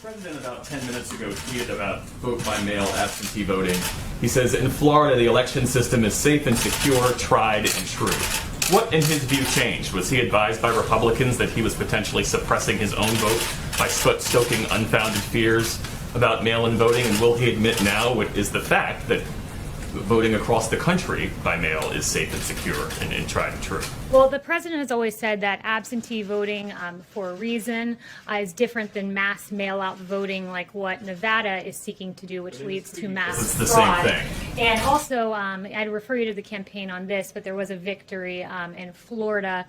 President about 10 minutes ago tweeted about vote by mail absentee voting. He says, in Florida, the election system is safe and secure, tried and true. What, in his view, changed? Was he advised by Republicans that he was potentially suppressing his own vote by stoking unfounded fears about mail-in voting? And will he admit now what is the fact that voting across the country by mail is safe and secure and tried and true? Well, the president has always said that absentee voting for a reason is different than mass mail-out voting like what Nevada is seeking to do, which leads to mass fraud. It's the same thing. And also, I'd refer you to the campaign on this, but there was a victory in Florida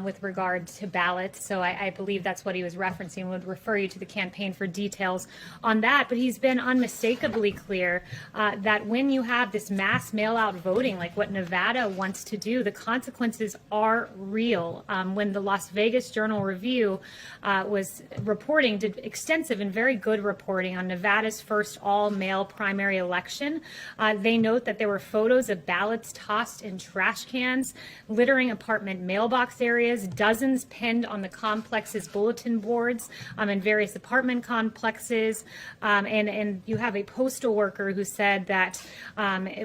with regard to ballots. So I believe that's what he was referencing. Would refer you to the campaign for details on that. But he's been unmistakably clear that when you have this mass mail-out voting like what Nevada wants to do, the consequences are real. When the Las Vegas Journal-Review was reporting, did extensive and very good reporting on Nevada's first all-male primary election, they note that there were photos of ballots tossed in trash cans, littering apartment mailbox areas, dozens pinned on the complex's bulletin boards in various apartment complexes, and you have a postal worker who said that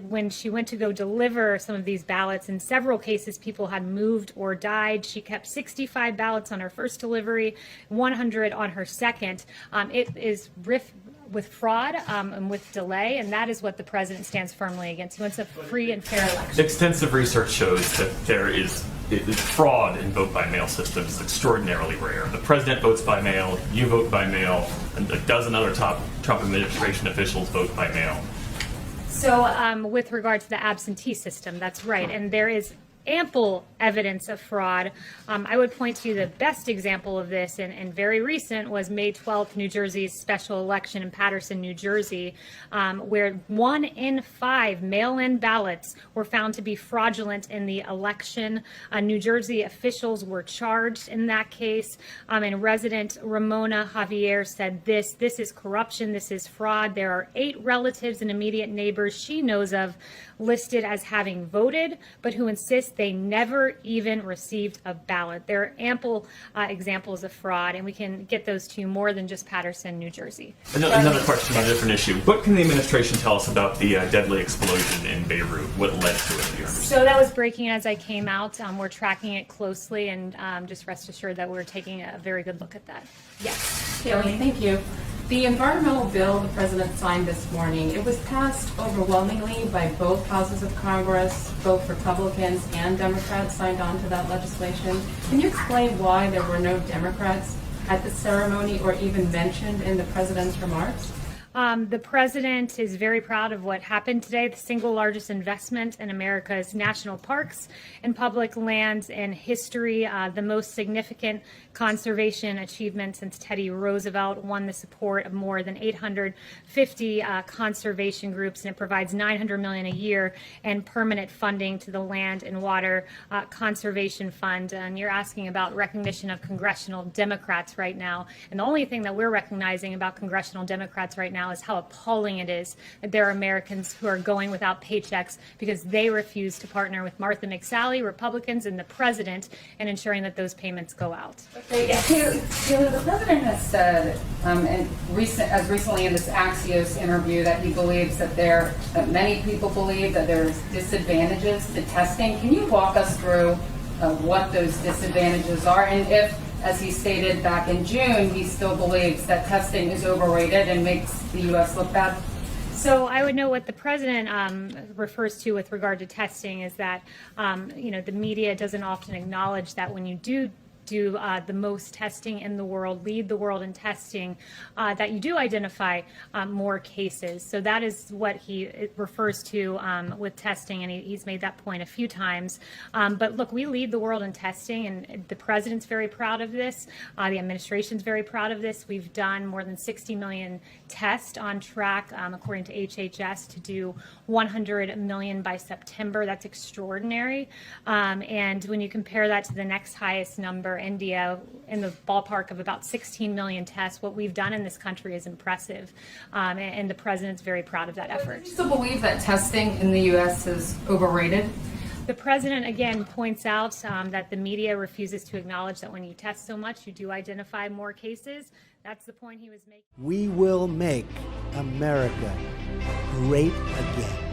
when she went to go deliver some of these ballots, in several cases people had moved or died. She kept 65 ballots on her first delivery, 100 on her second. It is with fraud and with delay, and that is what the president stands firmly against. He wants a free and fair election. Extensive research shows that there is fraud in vote-by-mail systems is extraordinarily rare. The president votes by mail, you vote by mail, and a dozen other top Trump administration officials vote by mail. So with regard to the absentee system, that's right, and there is ample evidence of fraud. I would point to the best example of this, and very recent, was May 12th, New Jersey's special election in Paterson, New Jersey, where 1 in 5 mail-in ballots were found to be fraudulent in the election. New Jersey officials were charged in that case, and resident Ramona Javier said this is corruption, this is fraud. There are 8 relatives and immediate neighbors she knows of listed as having voted, but who insist they never even received a ballot. There are ample examples of fraud, and we can get those to you more than just Paterson, New Jersey. Another question on a different issue. What can the administration tell us about the deadly explosion in Beirut? What led to it? So that was breaking as I came out. We're tracking it closely, and just rest assured that we're taking a very good look at that. Yes. Kayleigh, thank you. The environmental bill the president signed this morning, it was passed overwhelmingly by both houses of Congress. Both Republicans and Democrats signed on to that legislation. Can you explain why there were no Democrats at the ceremony or even mentioned in the president's remarks? The president is very proud of what happened today, the single largest investment in America's national parks and public lands in history, the most significant conservation achievement since Teddy Roosevelt won the support of more than 850 conservation groups, and it provides $900 million a year in permanent funding to the Land and Water Conservation Fund. And you're asking about recognition of congressional Democrats right now, and the only thing that we're recognizing about congressional Democrats right now is how appalling it is that there are Americans who are going without paychecks because they refuse to partner with Martha McSally, Republicans, and the president in ensuring that those payments go out. Okay, Kayleigh, the president has said, as recently in this Axios interview, that he believes that many people believe that there's disadvantages to testing. Can you walk us through what those disadvantages are, and if, as he stated back in June, he still believes that testing is overrated and makes the U.S. look bad? So I would know what the president refers to with regard to testing is that, the media doesn't often acknowledge that when you do the most testing in the world, lead the world in testing, that you do identify more cases. So that is what he refers to with testing, and he's made that point a few times. But look, we lead the world in testing, and the president's very proud of this. The administration's very proud of this. We've done more than 60 million tests, on track, according to HHS, to do 100 million by September. That's extraordinary. And when you compare that to the next highest number, India, in the ballpark of about 16 million tests, what we've done in this country is impressive. And the president's very proud of that effort. Do you still believe that testing in the U.S. is overrated? The president again points out that the media refuses to acknowledge that when you test so much, you do identify more cases. That's the point he was making. We will make America great again.